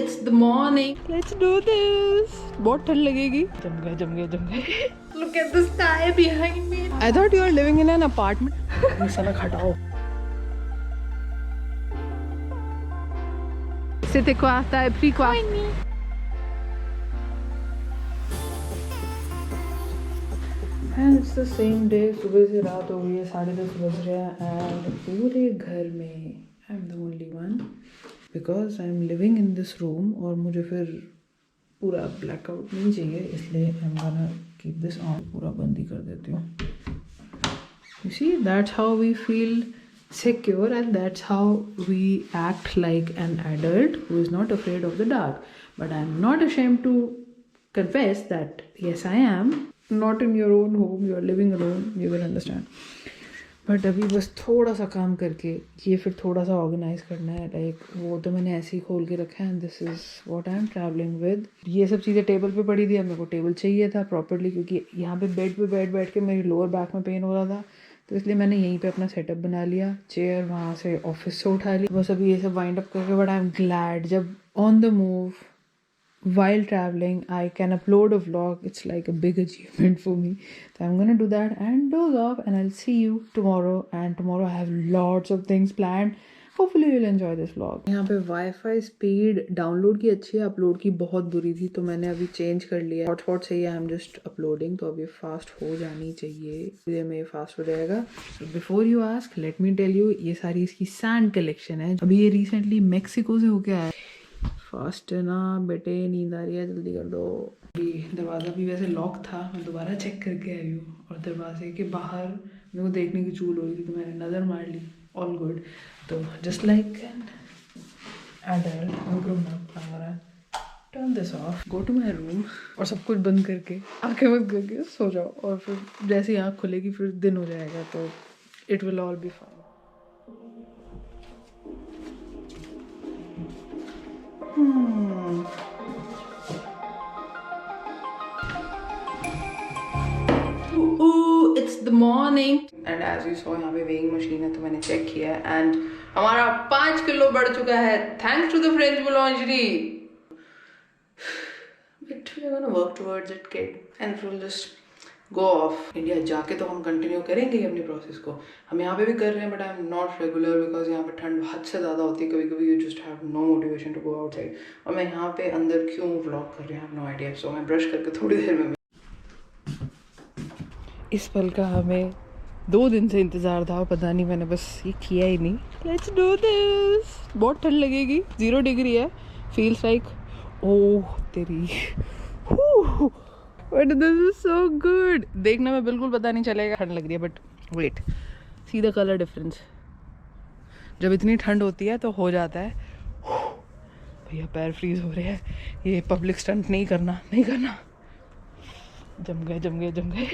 it's the morning. Let's do this. बहुत ठंड लगेगी. जम गए. Look at the sky behind me. I thought you were living in an apartment. ये साला खटाओ. Siete को आता है फ्री को. And it's the same day. सुबह से रात हो गई है, 10:30 बज रहे हैं and पूरे घर में I'm the only one because I'm living in this room और मुझे फिर पूरा blackout नहीं चाहिए, इसलिए I'm gonna keep this on. पूरा बंद ही कर देती हूँ. You see, that's how we feel secure and that's how we act like an adult who is not afraid of the dark. But I'm not ashamed to confess that yes, I am. Not in your own home, you are living alone, you will understand. But अभी बस थोड़ा सा काम करके ये फिर थोड़ा सा ऑर्गेनाइज करना है. लाइक वो तो मैंने ऐसे ही खोल के रखा है and this is what I am travelling with. ये सब चीज़ें टेबल पे पड़ी थी. अब मेरे को टेबल चाहिए था प्रॉपर्ली क्योंकि यहाँ पे बेड पे बैठ के मेरी लोअर बैक में पेन हो रहा था, तो इसलिए मैंने यहीं पे अपना सेटअप बना लिया. चेयर वहाँ से ऑफिस से उठा ली. बस अभी ये सब वाइंड अप करके. बट आई एम ग्लैड जब on the move while traveling I can upload a vlog. It's like a big achievement for me, so I'm gonna do that and doze off and I'll see you tomorrow. And tomorrow I have lots of things planned. Hopefully you'll enjoy this vlog. यहाँ पे wifi speed download की अच्छी है, upload की बहुत बुरी थी, तो मैंने अभी चेंज कर लिया. हॉटस्पॉट से ही आई एम जस्ट अपलोडिंग, तो अभी फास्ट हो जानी चाहिए. ये में फास्ट हो जाएगा. Before you ask let me tell you, ये सारी इसकी सैंड कलेक्शन है. अभी ये रिसेंटली मेक्सिको से होके आया. फास्ट है ना बेटे, नींद आ रही है, जल्दी कर दो. दरवाज़ा भी वैसे लॉक था, मैं दोबारा चेक करके आई हूँ और दरवाजे के बाहर मेरे को देखने की चूल हो रही थी, तो मैंने नज़र मार ली. All good. तो just like an adult turn this off, go to my room और सब कुछ बंद करके आंखें बंद करके सो जाओ. और फिर जैसे ही आँख खुलेगी फिर दिन हो जाएगा, तो it will all be fine. It's the morning and as you saw यहाँ पे वेइंग मशीन है, तो मैंने चेक किया एंड हमारा 5 किलो बढ़ चुका है thanks to the French boulangerie. But we're gonna work towards it, kid, and we'll just go off. India जाके तो हम कंटिन्यू करेंगे अपनी प्रोसेस को. हम यहाँ पे भी कर रहे हैं but I am not regular because यहाँ पे ठंड हद से ज़्यादा होती है. कभी कभी you just have no motivation to go outside. और मैं यहाँ पे अंदर क्यों व्लॉग कर रही हूँ, नो आइडिया. सो मैं ब्रश करके थोड़ी देर में. इस पल का हमें 2 दिन से इंतज़ार था, पता नहीं मैंने बस ये किया ही नहीं. Let's do this. बहुत ठंड लगेगी, 0 डिग्री है. फील्स लाइक ओह तेरी. But this is so good. देखने में बिल्कुल पता नहीं चलेगा ठंड लग रही है, but wait, see the colour difference. जब इतनी ठंड होती है तो हो जाता है. भैया पैर फ्रीज हो रहे हैं. ये पब्लिक स्टंट नहीं करना. जम गए.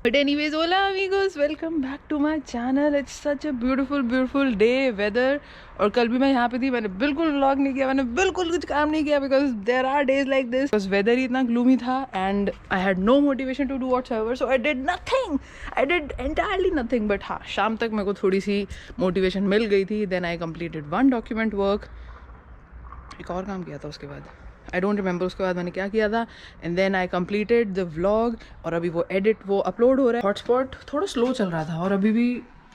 But anyways, hola amigos, welcome back to my channel. It's such a beautiful day, weather. और कल भी मैं यहाँ पे थी, मैंने बिल्कुल vlog नहीं किया, मैंने बिल्कुल कुछ काम नहीं किया because there are days like this. Because weather ही इतना gloomy था and I had no motivation to do whatsoever, so I did nothing. I did entirely nothing. But हाँ, शाम तक मेरे को थोड़ी सी motivation मिल गई थी. Then I completed 1 document work. एक और काम किया था उसके बाद, आई डोंट रिमेंबर उसके बाद मैंने क्या किया था. And then I completed the vlog और अभी वो एडिट वो अपलोड हो रहा है. हॉटस्पॉट थोड़ा स्लो चल रहा था और अभी भी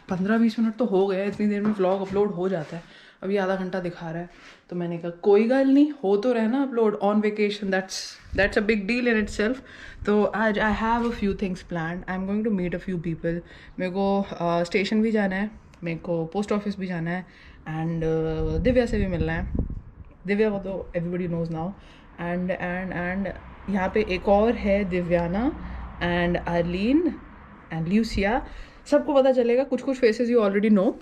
15-20 मिनट तो हो गए. इतनी देर में व्लॉग अपलोड हो जाता है. अभी आधा घंटा दिखा रहा है, तो मैंने कहा कोई गल नहीं, हो तो रहना upload. On vacation that's a big deal in itself. तो आज I have a few things planned. I am going to meet a few people. मेरे को स्टेशन भी जाना है, मेरे को पोस्ट ऑफिस भी जाना है एंड दिव्या से भी मिलना है. दिव्या को तो एवरीबडी नोज नाउ. एंड यहाँ पे एक और है, दिव्याना एंड आर्लीन एंड ल्यूसिया. सबको पता चलेगा. कुछ फेसेस यू ऑलरेडी नो,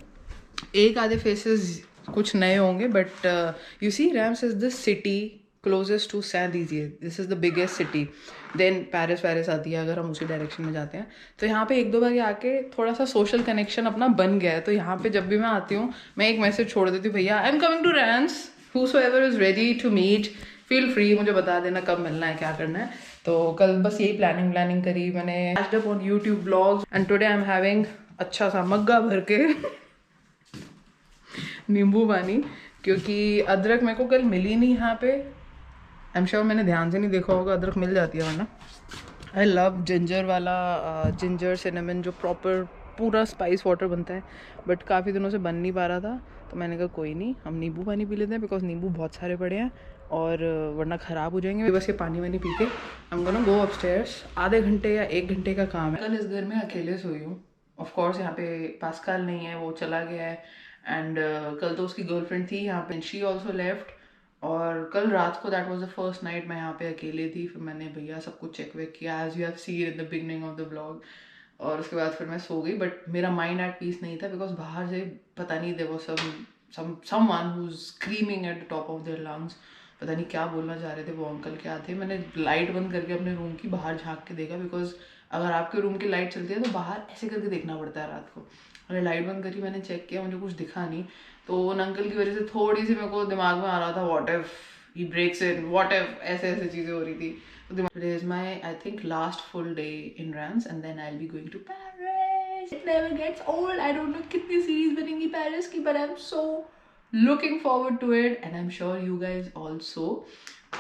एक आधे फेसेस कुछ नए होंगे. But you see Reims is the city closest to सैन दीजिए. This is the biggest city. Then Paris आती है अगर हम उसी डायरेक्शन में जाते हैं. तो यहाँ पे 1-2 बार आके थोड़ा सा सोशल कनेक्शन अपना बन गया है. तो यहाँ पे जब भी मैं आती हूँ मैं एक मैसेज छोड़ देती हूँ, भैया आई एम कमिंग टू रैम्स, whosoever is ready to meet feel free. मुझे बता देना कब मिलना है, क्या करना है. तो कल बस यही प्लानिंग करी मैंने. catched up on YouTube vlogs and today I'm having अच्छा सा मग्गा भर के नींबू पानी. क्योंकि अदरक मेरे को कल मिली नहीं यहाँ पे। आई एम श्योर मैंने ध्यान से नहीं देखा होगा, अदरक मिल जाती है वरना। आई लव जिंजर वाला, जिंजर सिनेमन जो प्रॉपर पूरा स्पाइस वाटर बनता है, बट काफ़ी दिनों से बन नहीं पा रहा था, तो मैंने कहा कोई नहीं, हम नींबू पानी पी लेते हैं, बिकॉज नींबू बहुत सारे पड़े हैं और वरना ख़राब हो जाएंगे। बस ये पानी वानी पी के हम गोना गो अपस्टेयर्स। आधे घंटे या 1 घंटे का काम है। कल इस घर में अकेले सोई हूँ। ऑफ कोर्स यहाँ पे पास्कल नहीं है, वो चला गया है, एंड कल तो उसकी गर्लफ्रेंड थी यहाँ पे, शी ऑल्सो लेफ्ट। और कल रात को that was the first night मैं यहाँ पे अकेले थी। फिर मैंने भैया सब कुछ चेक वेक किया, as you have seen in the beginning of the blog. और उसके बाद फिर मैं सो गई, बट मेरा माइंड एट पीस नहीं था, बिकॉज बाहर से पता नहीं there was someone who is screaming at the top of their lungs. पता नहीं क्या बोलना चाह रहे थे वो अंकल, क्या थे। मैंने लाइट बंद करके अपने रूम की बाहर झाँक के देखा, बिकॉज अगर आपके रूम की लाइट चलती है तो बाहर ऐसे करके देखना पड़ता है रात को। मैंने लाइट बंद करी, मैंने चेक किया, मुझे कुछ दिखा नहीं। तो उन अंकल की वजह से थोड़ी सी मेरे को दिमाग में आ रहा था what if he breaks in, what if ऐसे ऐसे चीज़ें हो रही थी। तो today is my I think last full day in Reims, and then I will be going to Paris. It never gets old. I don't know कितनी series बनेंगी Paris की, but I am so looking forward to it, and I am sure you guys also.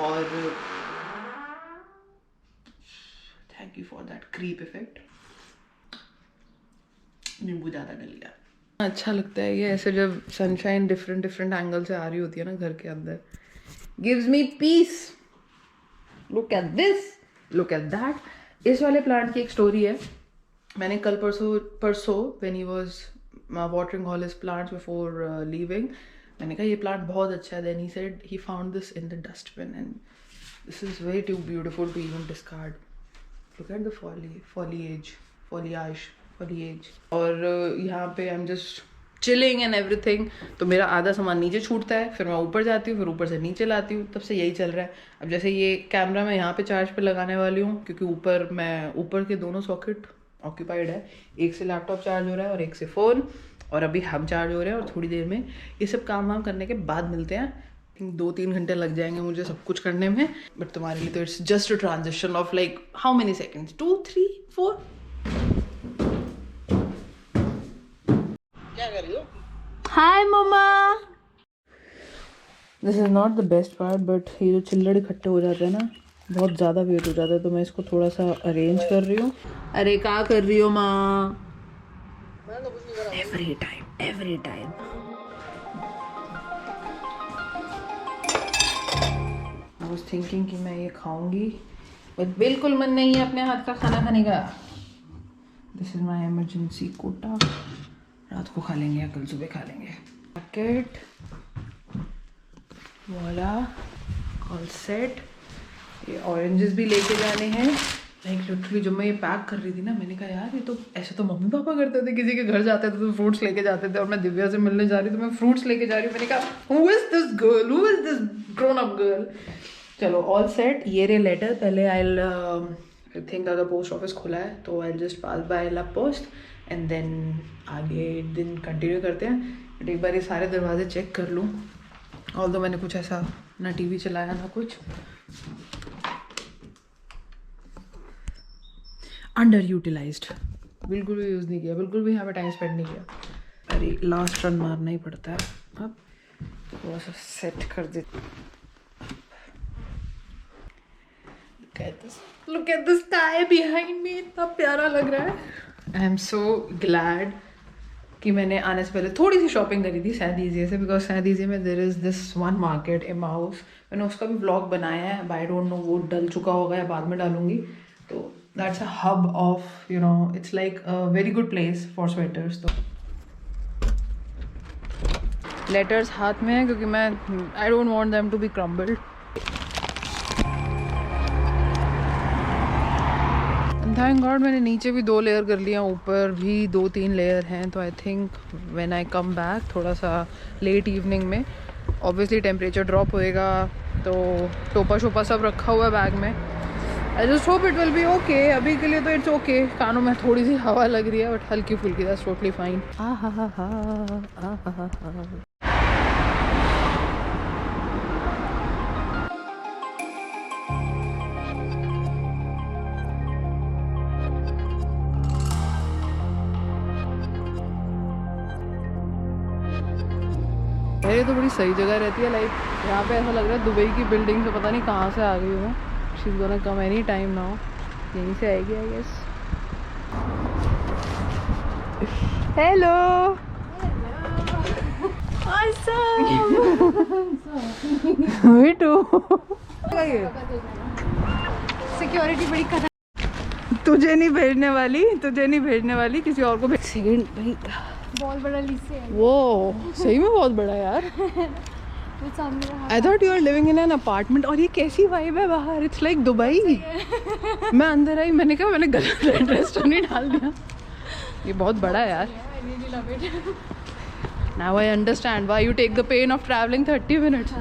और thank you for that creep effect. नींबू ज़्यादा डल गया। अच्छा लगता है ये ऐसे जब सनशाइन डिफरेंट डिफरेंट एंगल से आ रही होती है ना घर के अंदर, gives me peace. Look at this, look at that. इस वाले प्लांट की एक स्टोरी है। मैंने कल परसों when he was watering all his plants before leaving, मैंने कहा ये प्लांट बहुत अच्छा है। Then he said he found this in the dustbin, and this is very too beautiful to even discard. Look at the foliage. और यहाँ पे I am just chilling and everything. तो मेरा आधा सामान नीचे छूटता है, फिर मैं ऊपर जाती हूँ, फिर ऊपर से नीचे लाती हूँ, तब से यही चल रहा है। अब जैसे ये कैमरा मैं यहाँ पे चार्ज पे लगाने वाली हूँ, क्योंकि ऊपर के दोनों सॉकेट ऑक्यूपाइड है। एक से लैपटॉप चार्ज हो रहा है और एक से फ़ोन, और अभी हम चार्ज हो रहे हैं। और थोड़ी देर में ये सब काम वाम करने के बाद मिलते हैं। 2-3 घंटे लग जाएंगे मुझे सब कुछ करने में, बट तुम्हारे लिए तो it's just a transition of like how many seconds, 2, 3, 4। Hi mamma. This is not the best part, but ये जो चिल्लड़ इकट्ठे हो जाते हैं ना, बहुत ज़्यादा वेट हो जाता है, तो मैं इसको थोड़ा सा अरेंज कर रही हूँ। अरे क्या कर रही हो माँ? Every time. I was thinking कि मैं ये खाऊंगी, बट बिल्कुल मन नहीं है अपने हाथ का खाना खाने का। This is my emergency quota. रात को खा लेंगे या कल सुबह खा लेंगे। पैकेट वाला ऑल सेट। ये ऑरेंजेस भी लेके जाने हैं। लाइक लिटरली जब मैं ये पैक कर रही थी ना, मैंने कहा यार ये तो ऐसे तो मम्मी पापा करते थे, किसी के घर जाते थे तो फ्रूट्स लेके जाते थे, और मैं दिव्या से मिलने जा रही तो मैं फ्रूट्स लेके जा रही हूँ। मैंने कहा who is this girl, who is this grown up girl. चलो ऑल सेट। ये रे लेटर। पहले आई थिंक अगर पोस्ट ऑफिस खुला है तो आई जस्ट पास बाय ला पोस्ट, एंड देन आगे दिन कंटिन्यू करते हैं। बट एक बार ये सारे दरवाजे चेक कर लूँ। ऑल्दो मैंने कुछ ऐसा ना टीवी चलाया ना कुछ, अंडर यूटिलाइज्ड, बिल्कुल भी यूज़ नहीं किया, बिल्कुल भी यहाँ पे टाइम स्पेंड नहीं किया। अरे लास्ट रन मारना ही पड़ता है। अब थोड़ा सा सेट कर देते। Look at the sky behind me, इतना प्यारा लग रहा है। आई एम सो ग्लैड कि मैंने आने से पहले थोड़ी सी शॉपिंग करी थी सैदीजिए से, बिकॉज सैदीजिए में there is this one market Emmaus. मैंने उसका भी ब्लॉग बनाया है, बट आई डोंट नो वो डल चुका होगा या बाद में डालूंगी। तो that's a hub of you know, it's like a very good place for sweaters. तो लेटर्स हाथ में है क्योंकि मैं I don't want them to be crumbled. Thank God मैंने नीचे भी 2 लेयर कर लिया, ऊपर भी 2-3 लेयर हैं। तो I think when I come back थोड़ा सा लेट इवनिंग में, ऑब्वियसली टेम्परेचर ड्रॉप होएगा, तो टोपा शोपा सब रखा हुआ है बैग में। I just hope it will be okay. अभी के लिए तो इट्स ओके। कानों में थोड़ी सी हवा लग रही है, बट हल्की फुल्की, दैट्स टोटली फाइन। मेरे तो बड़ी सही जगह रहती है, लाइक यहाँ पे ऐसा लग रहा है दुबई की बिल्डिंग से पता नहीं कहाँ से आ गई हूँ। She is gonna come any time now, यहीं से आएगी I guess. Hello me too. Security बड़ी खतरनाक। तुझे नहीं भेजने वाली, किसी और को भेज। सेकंड भाई बहुत बड़ा लीसे है वो, सही में बहुत बड़ा यार। वो सामने रहा। I thought you are living in an apartment. और ये कैसी वाइब है बाहर, इट्स लाइक दुबई। मैं अंदर आई, मैंने कहा मैंने गलत एड्रेस तो नहीं डाल दिया। ये बहुत बड़ा है यार। Now I understand why you take the pain of traveling 30 minutes.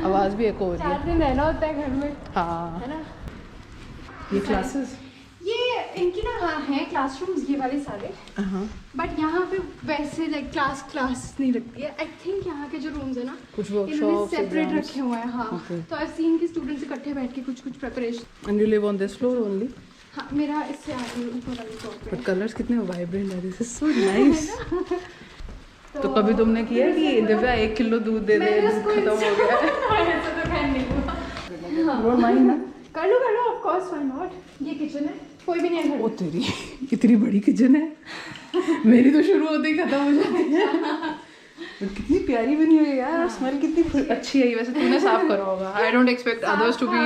आवाज़ भी एको हो रही है। 4 दिन रहना होता है घर में, हाँ। है ना। ये क्लासेस, ये इनकी ना हाँ है क्लासरूम्स, ये वाले सारे। बट यहाँ पे वैसे लाइक क्लास नहीं लगती है। आई थिंक यहाँ के जो रूम्स है ना, कुछ इन्होंने वर्कशॉप सेपरेट रखे हुए हैं। हाँ Okay. तो आई सीन के स्टूडेंट्स इकट्ठे बैठ के कुछ preparation. And you live on this floor only? हाँ मेरा इससे आगे ऊपर वाले फ्लोर पे। बट कलर्स कितने वाइब्रेंट है, दिस इज सो नाइस। तो कभी तुमने किया कि दिव्या 1 किलो दूध दे दे, दूध खत्म हो गया? ऐसा तो खैर नहीं हुआ। Don't mind ना। कर लो ऑफ कोर्स, व्हाई नॉट। ये किचन है, कोई भी नहीं है घर ओ में। तेरी, इतनी बड़ी किचन है। मेरी तो शुरू होते ही खत्म हो जाती है। बट कितनी प्यारी बनी हुई है यार, स्मेल कितनी अच्छी है। वैसे तूने साफ करा होगा। I don't expect others to be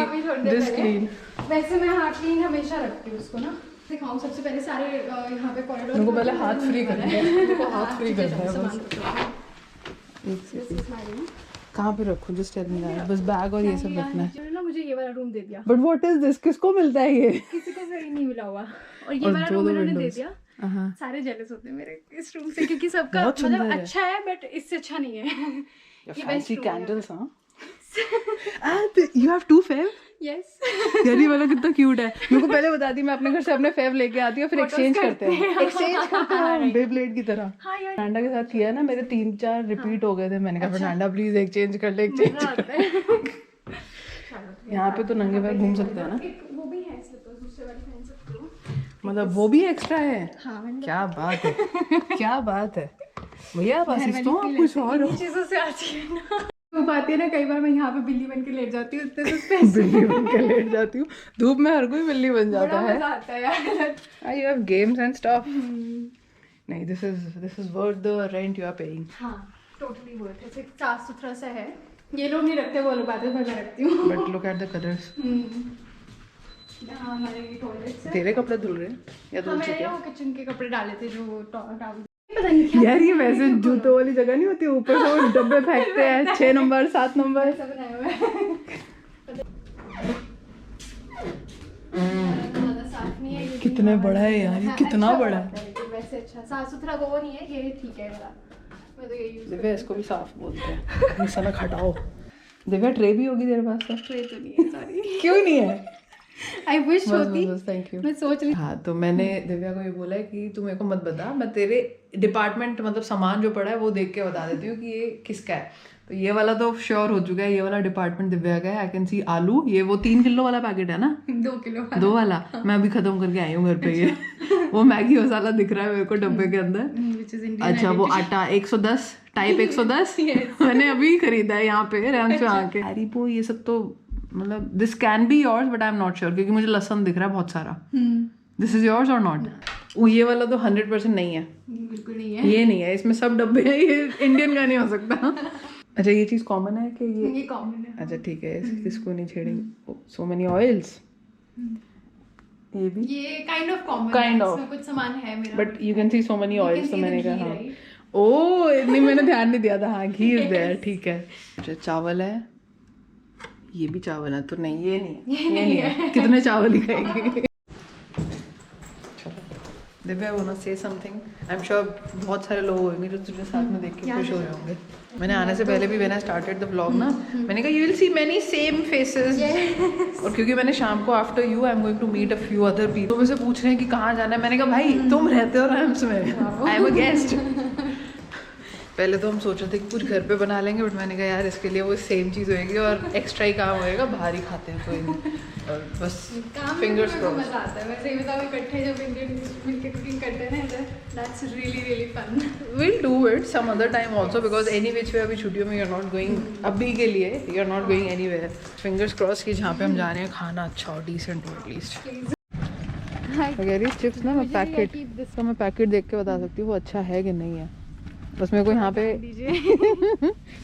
this clean. वैसे मैं हाथ क्लीन हमेशा रखती हूँ उसको ना। दिखाऊं सबसे पहले सारे यहाँ पे कॉरिडोर। मेरे को पहले हाथ फ्री करना है, मेरे को हाथ फ्री करना है बस। कहाँ पे रखूँ, जस्ट टेल मी दैट। बस बैग और ये सब रखना है ना। मुझे ये वाला रूम दे दिया। बट व्हाट इज दिस, किसको मिलता है ये? किसी को सही नहीं मिला हुआ। और ये वाला रूम इन्होंने दे दिया। सारे जेलस होते हैं मेरे इस रूम से, क्योंकि सबका मतलब अच्छा है बट इससे अच्छा नहीं है। ये फैंसी कैंडल्स। हाँ यू हैव 2 फेव? यस। यार ये वाला कितना क्यूट है। मेरे को पहले बता दी, मैं अपने घर से अपने फेव लेके आती हूँ, फिर एक्सचेंज करते हैं। बेब्लेड की तरह। फर्नांडा के साथ किया ना, मेरे 3-4 रिपीट हो गए थे। मैंने कहा फर्नांडा प्लीज एक्सचेंज कर ले, एक्सचेंज कर। यहाँ पे तो नंगे पैर घूम सकते हैं ना? वो भी है स्लीपर्स, दूसरे वाली पहन सकते हो। मतलब वो भी एक्स्ट्रा है? हाँ क्या बात है, क्या बात है भैया। बस इस तो कुछ और चीजों से आती है ना। वो बात है ना, कई बार मैं यहाँ पे बिल्ली बन के लेट जाती हूँ, इतने बिल्ली बन के लेट जाती हूँ। धूप में हर कोई बिल्ली बन जाता है। आता है यार। You have games and stuff. नहीं, this is worth the rent you are paying. हाँ टोटली वर्थ है। साफ सुथरा सा है। ये लोग नहीं रखते, वो लोग बातें मैं रखती हूँ। But look at the colors. यहाँ हमारे टॉयलेट्स है। तेरे कपड़े धुल रहे हैं या धुल चुके हैं? वो किचन के कपड़े डाले थे जो टॉवल। पता नहीं क्या यार ये वैसे जूतों वाली जगह नहीं होती, ऊपर से वो डब्बे फेंकते हैं 6 नंबर 7 नंबर ऐसा बनाया हुआ है। ज़्यादा साफ नहीं है। कितने बड़ा है यार, ये कितना बड़ा है। वैसे अच्छा साफ सुथरा वो नहीं है, ये ठीक है वाला। मैं तो ये यूज दिव्या इसको भी साफ बोलते हैं। ये साला खटाओ। दिव्या ट्रे भी होगी तेरे पास? तो ट्रे तो नहीं है, सॉरी। क्यों नहीं है? आई विश होती। Thank you. मैं सोच रही। हाँ तो मैंने दिव्या को ये बोला है कि तू मेरे को मत बता, मैं तेरे डिपार्टमेंट मतलब सामान जो पड़ा है वो देख के बता देती हूँ कि ये किसका है। तो ये वाला तो श्योर हो चुका है, ये वाला डिपार्टमेंट दिव्या का है। आई कैन सी आलू, ये वो 3 किलो वाला पैकेट है ना? 2 किलो 2 वाला मैं अभी खत्म करके आई हूँ घर पे। ये वो मैगी मसाला दिख रहा है मेरे को डब्बे के अंदर। अच्छा वो आटा 110 टाइप 110 मैंने अभी खरीदा है यहाँ पे रैम्स में आके। हरीबो ये सब तो मतलब this can be yours but I am not sure, क्योंकि मुझे लहसुन दिख रहा है बहुत सारा। दिस इज योर्स और नॉट? ये वाला तो 100% नहीं है, बिल्कुल नहीं है। ये नहीं है, इसमें सब डब्बे हैं, ये इंडियन का नहीं हो सकता। अच्छा ये चीज कॉमन है कि ये कॉमन है। अच्छा ठीक है, इसको नहीं छेड़ेंगे। सो मेनी ऑयल्स, ये भी ये काइंड ऑफ कॉमन है, इसमें कुछ सामान है मेरा। But you can see so many oils. तो मैंने कहा हाँ ओ नहीं, मैंने ध्यान नहीं दिया था। हाँ घी इज देयर, ठीक है। अच्छा चावल है, ये भी चावल है तो नहीं, ये नहीं है, ये नहीं है। कितने चावल ही खाएंगे। Divya want say something? I am sure बहुत सारे लोग होंगे जो तुझे साथ में देख के खुश हो रहे होंगे। मैंने आने से पहले भी when I started the vlog ना, मैंने कहा you will see many same faces. और क्योंकि मैंने शाम को after you I am going to meet a few other people, तो मुझसे पूछ रहे हैं कि कहाँ जाना है। मैंने कहा भाई तुम रहते हो रैम्स में, आई एम अ गेस्ट। पहले तो हम सोच रहे थे कि कुछ घर पे बना लेंगे, बट मैंने कहा यार इसके लिए वो सेम चीज़ होएगी और एक्स्ट्रा ही काम होएगा, बाहर ही खाते हैं कोई नहीं। और बस फिंगर्स क्रॉस्ड। मजा आता है वैसे ही, बताओ इकट्ठे जब मिलके कुकिंग करते हैं ना, that's really fun. We'll do it some other time also because any which way अभी छुट्टियों में you're not going, अभी के लिए you're not going anywhere. Fingers crossed कि जहाँ पे हम जा रहे हैं खाना अच्छा और decent हो एटलीस्ट। अगर ये चिप्स ना मैं पैकेट देख के बता सकती हूँ वो अच्छा है कि नहीं है। बस मेरे को यहाँ पे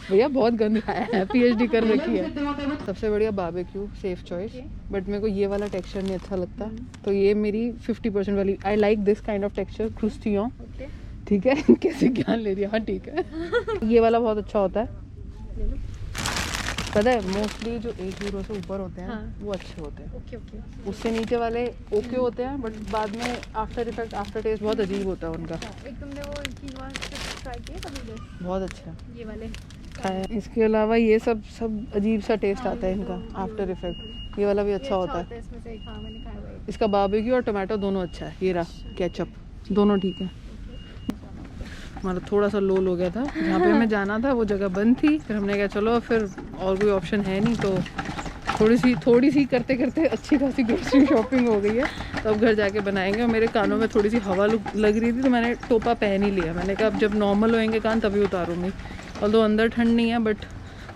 भैया बहुत गंद खाया है, PhD कर रखी है। सबसे बढ़िया बारबेक्यू, सेफ चॉइस, बट मेरे को ये वाला टेक्सचर नहीं अच्छा लगता, तो ये मेरी 50% वाली। I like this kind of texture, क्रूस्टियों। ठीक है कैसे ज्ञान ले रही है, हाँ ठीक है। ये वाला बहुत अच्छा होता है, पता है मोस्टली जो 1 यूरो से ऊपर होते हैं वो अच्छे होते हैं। ओके उससे नीचे वाले ओके होते हैं, बट बाद में आफ्टर इफेक्ट, आफ्टर टेस्ट बहुत अजीब होता है उनका। एक तुमने वो कीनवा चिप्स ट्राई किए कभी? बहुत अच्छा ये वाले खाया। इसके अलावा ये सब अजीब सा टेस्ट आता है इनका आफ्टर इफेक्ट। ये वाला भी अच्छा होता है। इसमें से हाँ मैंने खाया हुआ है। इसका बारबेक्यू और टोमेटो दोनों अच्छा है। ये रहा केचप, दोनों ठीक है। हमारा थोड़ा सा लोल हो गया था, जहाँ पे हमें जाना था वो जगह बंद थी, फिर हमने कहा चलो फिर और कोई ऑप्शन है नहीं, तो थोड़ी सी करते करते अच्छी खासी ग्रोसरी शॉपिंग हो गई है। तो अब घर जाके बनाएंगे। और मेरे कानों में थोड़ी सी हवा लग रही थी तो मैंने टोपा पहन ही लिया। मैंने कहा अब जब नॉर्मल होएंगे कान तभी उतारूँगी, और तो अंदर ठंड नहीं है बट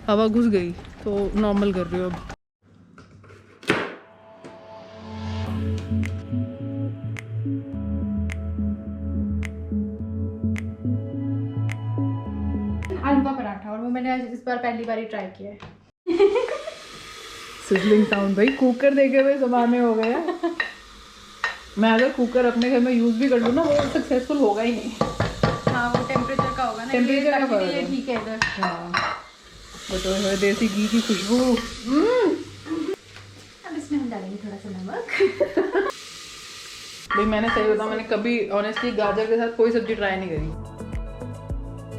हवा घुस गई तो नॉर्मल कर रही हूँ अब। आलू का पराठा, और वो मैंने आज इस बार पहली बार ही ट्राई किया है। सिजलिंग साउंड भाई, कुकर देखे हुए ज़माने हो गए हैं। मैं अगर कुकर अपने घर में यूज़ भी कर लूँ ना वो सक्सेसफुल होगा ही नहीं। हाँ वो टेम्परेचर का होगा ना, टेम्परेचर का ये फर्क है। ठीक है इधर। हाँ बट देसी घी की खुशबू। अब इसमें हम डालेंगे थोड़ा सा नमक। भाई मैंने सही बताऊं, मैंने कभी ऑनेस्टली गाजर के साथ कोई सब्जी ट्राई नहीं करी।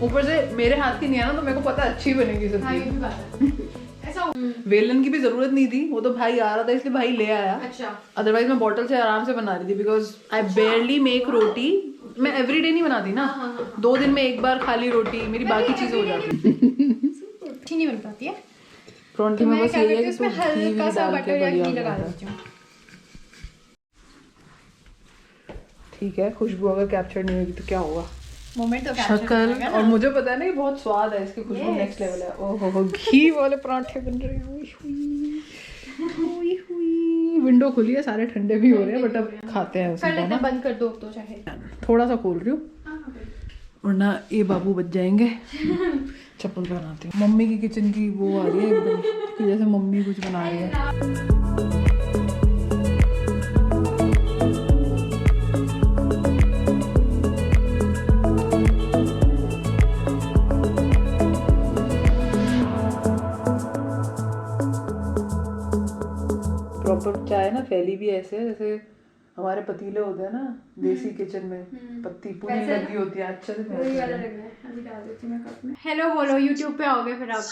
ऊपर से मेरे हाथ की नहीं है ना, तो मेरे को पता अच्छी बनेगी हाँ ये सब्जी। भी बात है। ऐसा वेलन की भी जरूरत नहीं थी, वो तो भाई आ रहा था इसलिए भाई ले आया। अच्छा अदरवाइज मैं बॉटल से आराम से बना रही थी, बिकॉज आई बेयरली मेक रोटी। मैं एवरीडे नहीं बनाती ना, 2 दिन में एक बार खाली रोटी, मेरी बाकी चीजें हो जाती। अच्छी नहीं बन पाती है। परोंठी में बस ये है कि इसमें हल्का सा बटर या घी लगा देती हूँ। ठीक है, खुशबू अगर कैप्चर नहीं होगी तो क्या होगा। मोमेंट तो शक्ल, और मुझे पता है ना कि बहुत स्वाद है इसकी, खुशबू नेक्स्ट लेवल है। ओहो घी वाले पराठे बन रहे हैं। विंडो खुली है, सारे ठंडे भी हो रहे हैं, बट अब खाते हैं उसमें ना। बंद कर दो तो चाहे थोड़ा सा खोल रही हूँ वरना ये बाबू बच जाएंगे। चप्पल पहनाती हूँ। मम्मी की किचन की वो आ रही है एकदम कि जैसे मम्मी कुछ बना रही है। प्रॉपर चाय ना फैली भी ऐसे है जैसे हमारे पतीले होते हैं ना देसी किचन में, पत्ती पूरी लगी होती है, अच्छे से फैलती है। हेलो बोलो, यूट्यूब पे आओगे फिर आप।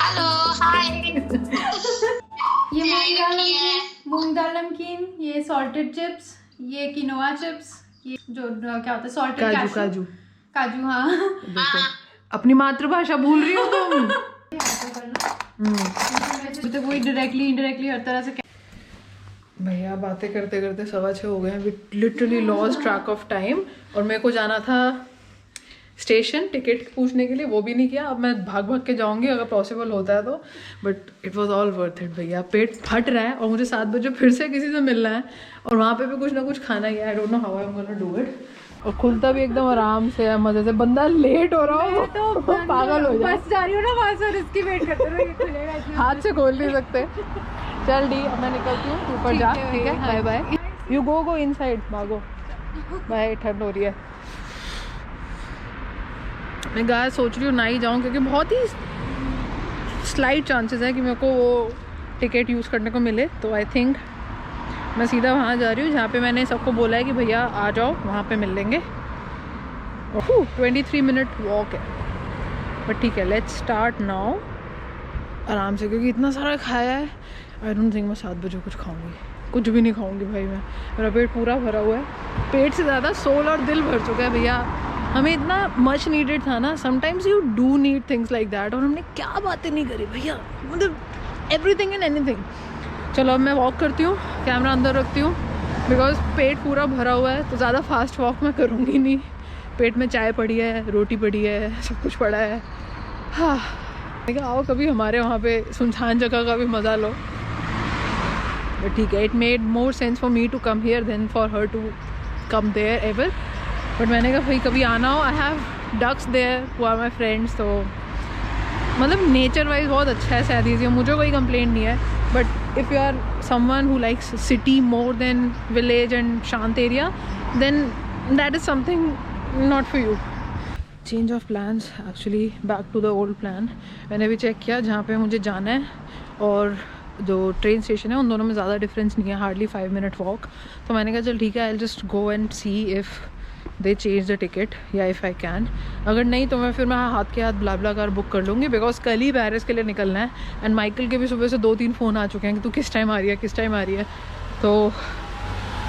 Hello hi. ये मूंग दाल नमकीन, ये सॉल्टेड चिप्स, ये किनोआ चिप्स, ये जो क्या होता है सॉल्टेड काजू। काजू हाँ। देखो अपनी मातृभाषा भूल रही हो तुम। तो वही डायरेक्टली इनडायरेक्टली हर तरह से। भैया बातें करते करते 6:15 हो गए हैं। We literally lost track of time. और मेरे को जाना था स्टेशन टिकट पूछने के लिए, वो भी नहीं किया। अब मैं भाग भाग के जाऊंगी अगर पॉसिबल होता है तो, but it was all worth it. भैया पेट फट रहा है और मुझे 7 बजे फिर से किसी से मिलना है और वहाँ पे भी कुछ ना कुछ खाना ही है। आई don't know how I am gonna do it. और खुलता भी एकदम आराम से है, मजे से। बंदा लेट हो रहा हो तो पागल हो जाए। बस जा रही हूँ ना वहाँ से, इसकी वेट करते रहो, ये खुलेगा इसमें। हाथ से खोल नहीं सकते। चल डी, अब मैं निकलती हूँ, ऊपर जा। ठीक है, bye bye. You go inside, भागो। बाय, ठंड हो रही है। मैं गाय सोच रही हूँ ना ही जाऊँ, क्योंकि बहुत ही स्लाइट चांसेस है कि मेरे को वो टिकट यूज़ करने को मिले। तो आई थिंक मैं सीधा वहाँ जा रही हूँ जहाँ पे मैंने सबको बोला है कि भैया आ जाओ, वहाँ पे मिल लेंगे। 23 मिनट वॉक है, बट ठीक है, लेट्स स्टार्ट नाउ आराम से, क्योंकि इतना सारा खाया है। आई डोंट थिंक मैं 7 बजे कुछ खाऊंगी, कुछ भी नहीं खाऊंगी भाई। मैं, मेरा पेट पूरा भरा हुआ है। पेट से ज़्यादा सोल और दिल भर चुका है भैया। हमें इतना मच नीडेड था ना. Sometimes you do need things like that. और हमने क्या बातें नहीं करी भैया, मतलब एवरीथिंग एंड एनीथिंग. चलो अब मैं वॉक करती हूँ, कैमरा अंदर रखती हूँ, बिकॉज पेट पूरा भरा हुआ है तो ज़्यादा फास्ट वॉक मैं करूँगी नहीं. पेट में चाय पड़ी है, रोटी पड़ी है, सब कुछ पड़ा है. हाँ, मैं कहा आओ कभी हमारे वहाँ पे सुनसान जगह का भी मज़ा लो. बट ठीक है, it made more sense for me to come here than for her to come there ever. But मैंने कहा भाई कभी आना हो, I have ducks there who are my friends. तो मतलब नेचर वाइज बहुत अच्छा है सैद ईज़ी, मुझे कोई कंप्लेंट नहीं है. But if you are someone who likes city more than village and शांत area, then that is something not for you. Change of plans, actually back to the old plan. मैंने भी check किया जहाँ पे मुझे जाना है और जो ट्रेन स्टेशन है उन दोनों में ज़्यादा डिफरेंस नहीं है, हार्डली 5 मिनट वॉक. तो मैंने कहा चल ठीक है, I just go and C if they change the ticket या इफ़ आई कैन. अगर नहीं तो मैं फिर हाथ के हाथ ब्लाब्ला कार बुक कर लूँगी, बिकॉज कल ही पेरिस के लिए निकलना है. एंड माइकल के भी सुबह से 2-3 फ़ोन आ चुके हैं कि तू किस टाइम आ रही है, किस टाइम आ रही है. तो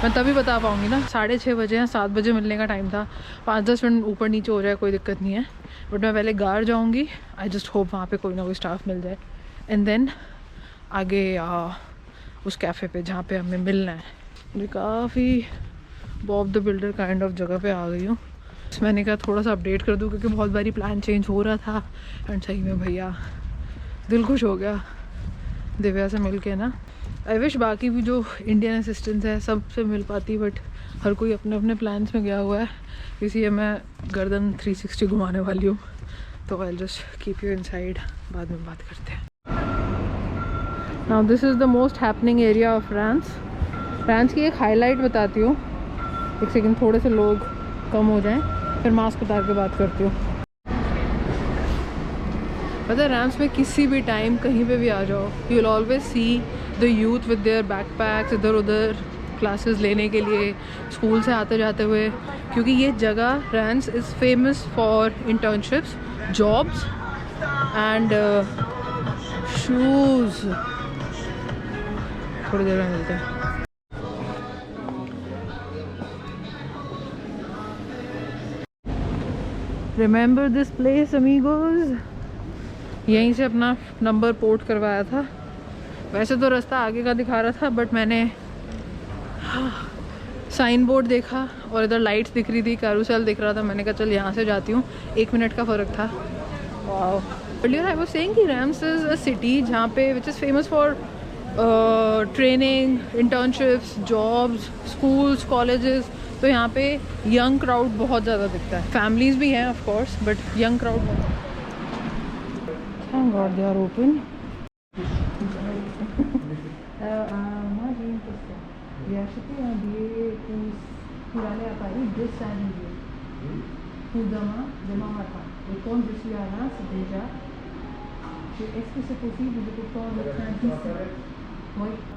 मैं तभी बता पाऊँगी ना. 6:30 बजे या 7 बजे मिलने का टाइम था. 5-10 मिनट ऊपर नीचे हो जाए कोई दिक्कत नहीं है. बट मैं पहले गार जाऊँगी. आई जस्ट होप वहाँ पे कोई ना कोई स्टाफ मिल जाए. एंड देन आगे उस कैफ़े पे जहाँ पे हमें मिलना है. मुझे काफ़ी Bob the builder kind of जगह पे आ गई हूँ. मैंने कहा थोड़ा सा अपडेट कर दूँ क्योंकि बहुत बारी प्लान चेंज हो रहा था. एंड सही में भैया दिल खुश हो गया दिव्या से मिल के ना. आई विश बाकी भी जो इंडियन असिस्टेंट्स है सब से मिल पाती, बट हर कोई अपने अपने प्लान्स में गया हुआ है. इसलिए मैं गर्दन 360 घुमाने वाली हूँ. तो I just keep you inside, बाद में बात करते हैं. Now this is the most happening area of France. France की एक हाईलाइट बताती हूँ. एक सेकंड, थोड़े से लोग कम हो जाएं, फिर मास्क उतार के बात करती हूँ. पता है फ्रांस में किसी भी टाइम कहीं पे भी आ जाओ, you will always see the youth with their backpacks इधर उधर क्लासेस लेने के लिए, स्कूल से आते जाते हुए. क्योंकि ये जगह France is famous for internships, jobs and shoes. थोड़ी देर में मिलते हैं. Remember this place amigos. यहीं से अपना नंबर पोर्ट करवाया था. वैसे तो रास्ता आगे का दिखा रहा था, बट मैंने साइन बोर्ड देखा और इधर लाइट्स दिख रही थी, कैरोसेल दिख रहा था. मैंने कहा चल यहाँ से जाती हूँ. 1 मिनट का फ़र्क था. Wow. Earlier I was saying कि रैम्स इज़ अ सिटी जहाँ पे which is famous for training, internships, jobs, schools, colleges. तो यहाँ पे यंग क्राउड बहुत ज़्यादा दिखता है. फैमिलीज़ भी हैं of course, but young crowd. Thank God they are open.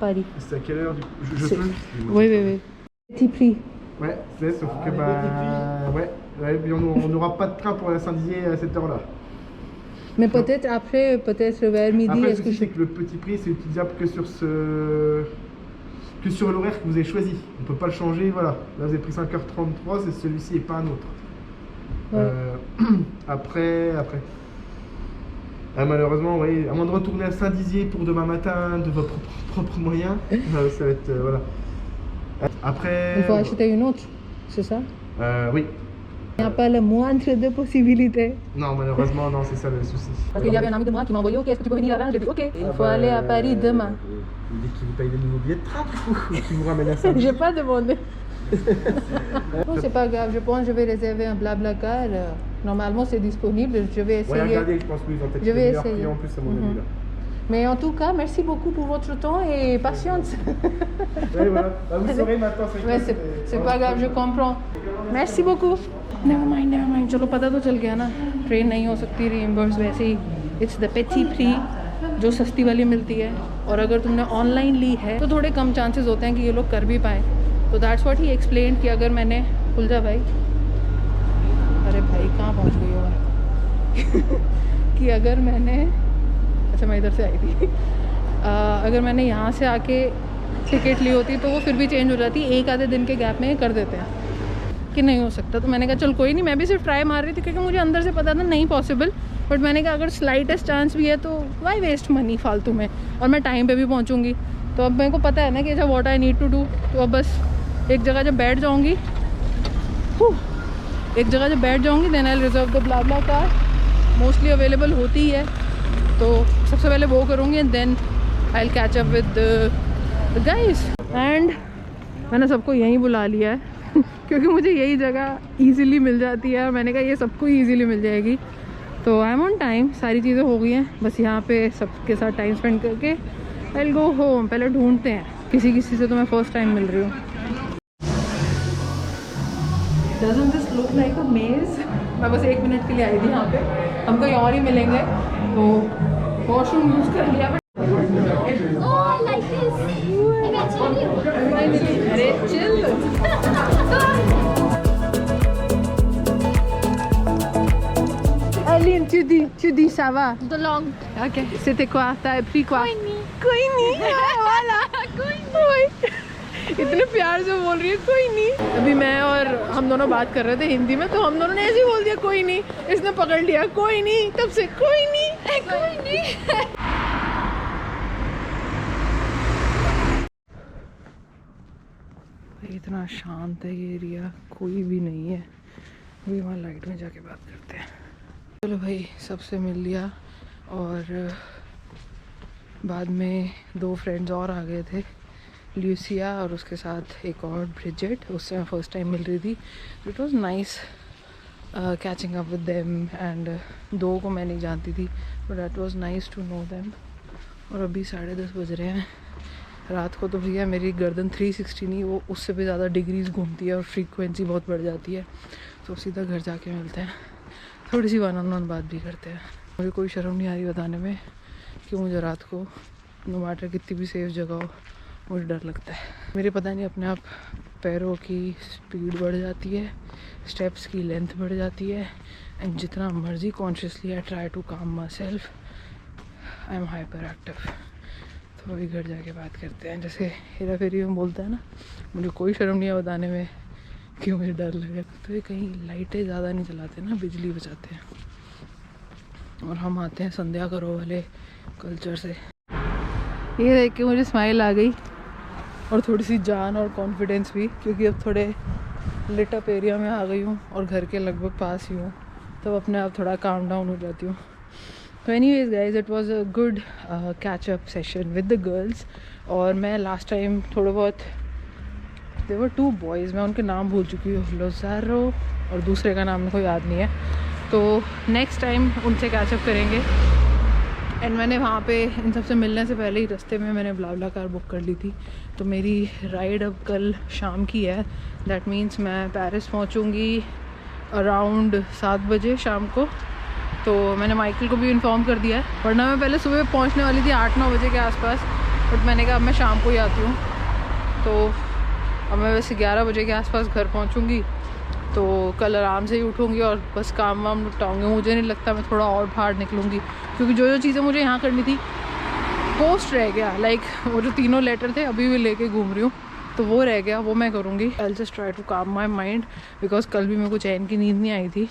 Paris. C'est à quelle heure du coup je peux Oui, oui, oui. Petit prix. Ouais, c'est sauf que ouais, puis on n'aura pas de train pour la Saint-Dizier à cette heure-là. Mais peut-être après, peut-être vers midi. Après, le est-ce que souci, c'est que le petit prix, c'est utilisable que sur l'horaire que vous avez choisi. On ne peut pas le changer, voilà. Là, vous avez pris 5h33, c'est celui-ci et pas un autre. Ouais. Après. Malheureusement, oui, à moins de retourner à Saint-Dizier pour demain matin de votre propre moyen, ça va être voilà. Après. Il faut acheter une autre, c'est ça? Oui. Il n'y a pas le moindre de possibilité. Non, malheureusement, non, c'est ça le souci. Parce qu'il y avait un ami de moi qui m'a envoyé, ok, est-ce que tu peux venir là-bas? J'ai dit, ok, il faut aller à Paris demain. Il dit qu'il vous paye des nouveaux billets de train, du coup, qui vous ramène à Saint-Dizier. J'ai pas demandé. Non, c'est pas grave, je pense que je vais réserver un Blablacar. Normalement, c'est disponible, je vais essayer. Ouais, regardez, je pense qu'ils ont peut-être Je vais meilleur essayer. prix en plus, à mon avis, là. Mais en tout cas, merci beaucoup pour votre temps et patience. Ouais, voilà. Bah, vous saurez maintenant, Ouais, c'est pas grave, je comprends. Merci beaucoup. Never mind. चलो पता तो चल गया ना, train नहीं हो सकती reimburse वैसे ही. इट्स द पेटी फ्री जो सस्ती वाली मिलती है. और अगर तुमने ऑनलाइन ली है तो थोड़े कम चांसेस होते हैं कि ये लोग कर भी पाएँ. तो दैट्स व्हाट ही एक्सप्लेन कि अगर मैंने खुल जा भाई. अरे भाई कहाँ पहुँच गई हो कि अगर मैंने, अच्छा मैं इधर से आई थी, अगर मैंने यहाँ से आके टिकट ली होती तो वो फिर भी चेंज हो जाती. एक आधे दिन के गैप में कर देते हैं. कि नहीं हो सकता, तो मैंने कहा चल कोई नहीं, मैं भी सिर्फ ट्राई मार रही थी क्योंकि मुझे अंदर से पता था नहीं पॉसिबल, बट मैंने कहा अगर स्लाइटेस्ट चांस भी है तो वाई वेस्ट मनी फालतू में, और मैं टाइम पे भी पहुंचूंगी। तो अब मेरे को पता है ना कि अच्छा what I need to do, तो अब बस एक जगह जब बैठ जाऊँगी, एक जगह जब बैठ जाऊँगी then I reserve the bla car, mostly available होती ही है, तो सबसे पहले वो करूँगी and then I will catch up with the guys. एंड मैंने सबको यहीं बुला लिया है क्योंकि मुझे यही जगह ईज़िली मिल जाती है, और मैंने कहा ये सबको ईज़िली मिल जाएगी, तो आई एम ऑन टाइम, सारी चीज़ें हो गई हैं, बस यहाँ पे सबके साथ टाइम स्पेंड करके आई विल गो होम। पहले ढूंढते हैं किसी से, तो मैं फर्स्ट टाइम मिल रही हूँ। Doesn't this look like a maze? मैं बस 1 मिनट के लिए आई थी यहाँ पे, हम कहीं और ही मिलेंगे, तो वॉशरूम यूज़ कर लिया। Oh, like this. अरे chill. Aline, tu dis ça va? The long. Ok. C'était quoi? T'as pris quoi? कोई नहीं। वाला। कोई नहीं। इतने प्यार से बोल रही है कोई नहीं। अभी मैं और हम दोनों बात कर रहे थे हिंदी में, तो हम दोनों ने ऐसे ही बोल दिया कोई नहीं, इसने पकड़ लिया कोई नहीं, तब से कोई नहीं कोई नहीं। इतना शांत है ये एरिया, कोई भी नहीं है। अभी वहाँ लाइट में जाके बात करते हैं। चलो भाई, सबसे मिल लिया, और बाद में 2 फ्रेंड्स और आ गए थे, ल्यूसिया और उसके साथ एक और ब्रिजेट, उससे मैं फ़र्स्ट टाइम मिल रही थी। It was nice catching up with them, and 2 को मैं नहीं जानती थी, but that was nice to know them. और अभी 10:30 बज रहे हैं रात को, तो भैया मेरी गर्दन 360 नहीं, वो उससे भी ज़्यादा डिग्रीज घूमती है और फ्रीक्वेंसी बहुत बढ़ जाती है, तो सीधा घर जाके मिलते हैं, थोड़ी सी वन-ऑन-वन बात भी करते हैं। मुझे कोई शर्म नहीं आ रही बताने में कि मुझे रात को नो मैटर कितनी भी सेफ जगह हो, मुझे डर लगता है। मेरे पता नहीं अपने आप पैरों की स्पीड बढ़ जाती है, स्टेप्स की लेंथ बढ़ जाती है, एंड जितना मर्जी कॉन्शियसली आई ट्राई टू काम my self, I am hyper active. तो अभी घर जाके बात करते हैं। जैसे हेरा फेरी में बोलता है ना, मुझे कोई शर्म नहीं है बताने में कि मुझे डर लगे। तो ये कहीं लाइटें ज़्यादा नहीं चलाते ना, बिजली बचाते हैं, और हम आते हैं संध्या करो वाले कल्चर से। ये देख के मुझे स्माइल आ गई, और थोड़ी सी जान और कॉन्फिडेंस भी, क्योंकि अब थोड़े लिट अप एरिया में आ गई हूँ और घर के लगभग पास ही हूँ, तब अपने आप थोड़ा काम डाउन हो जाती हूँ। तो anyways guys, it was a good catch up session with the girls. और मैं लास्ट टाइम थोड़ा बहुत, देयर वर 2 बॉयज़, मैं उनके नाम भूल चुकी हूँ, लोजारो और दूसरे का नाम मेरे को याद नहीं है, तो नेक्स्ट टाइम उनसे कैच अप करेंगे। एंड मैंने वहाँ पे इन सबसे मिलने से पहले ही रास्ते में मैंने ब्ला कार बुक कर ली थी, तो मेरी राइड अब कल शाम की है। दैट मीन्स मैं पेरिस पहुँचूँगी अराउंड 7 बजे शाम को। तो मैंने माइकल को भी इन्फॉर्म कर दिया है, वरना मैं पहले सुबह पहुँचने वाली थी 8-9 बजे के आसपास, बट मैंने कहा अब मैं शाम को ही आती हूँ। तो अब मैं वैसे 11 बजे के आसपास घर पहुँचूँगी, तो कल आराम से ही उठूँगी और बस काम वाम निपटाऊँगी। मुझे नहीं लगता मैं थोड़ा और बाहर निकलूँगी, क्योंकि जो चीज़ें मुझे यहाँ करनी थी पोस्ट रह गया। लाइक वो जो 3 लेटर थे अभी भी लेके घूम रही हूँ, तो वो रह गया, वो मैं करूँगी। आई जस्ट ट्राई टू काम माई माइंड, बिकॉज कल भी मेरे को चैन की नींद नहीं आई थी,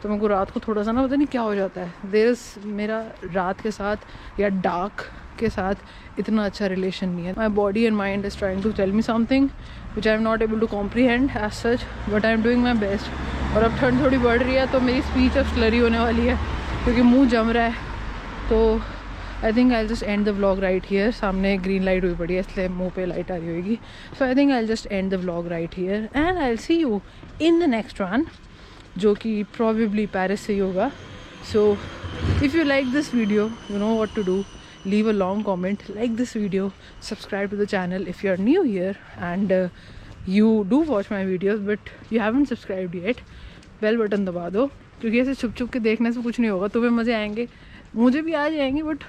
तो मेरे को रात को थोड़ा सा ना पता नहीं क्या हो जाता है। देयर इज़ मेरा रात के साथ या डार्क के साथ इतना अच्छा रिलेशन नहीं है। My body and mind is trying to tell me something which I am not able to comprehend as such, but I am doing my best. और अब ठंड थोड़ी बढ़ रही है, तो मेरी स्पीच अब स्लरी होने वाली है, क्योंकि मुँह जम रहा है। तो आई think I just end the vlog right here. सामने ग्रीन लाइट हुई पड़ी है, इसलिए मुँह पे लाइट आ रही होगी। So I think I just end the vlog right here, and I will see you in the next one, जो कि प्रॉबेबली पेरिस से ही होगा। So if you like this video, you know what to do, leave a long comment, like this video, subscribe to the channel if you are new here, and you do watch my videos but you haven't subscribed yet, bell button दबा दो, क्योंकि ऐसे छुप छुप के देखने से कुछ नहीं होगा। तुम्हें मज़े आएंगे, मुझे भी आ जाएंगे, बट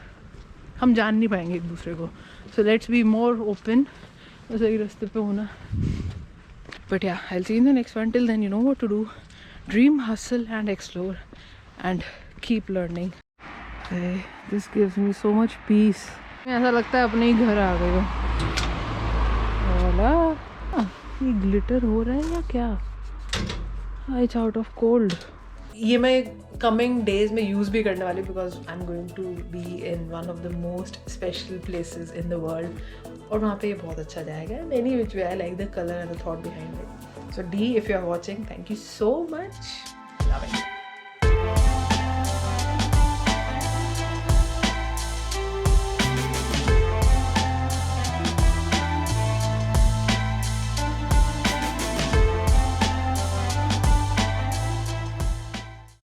हम जान नहीं पाएंगे एक दूसरे को। So let's be more open, बस एक रास्ते पे होना। But yeah, I will see in the next one. Till then you know what to do, dream, hustle and explore and keep learning. This gives me so much peace. ऐसा लगता है अपने ही घर आ गए हो। ये ग्लिटर हो रहा है या क्या? It's out of cold. ये मैं कमिंग डेज में यूज़ भी करने वाली because I am going to be in one of the most special places in the world और वहाँ पे ये बहुत अच्छा जाएगा. And any which way I like the colour and the thought behind it. So D, if you are watching, thank you so much. Love it.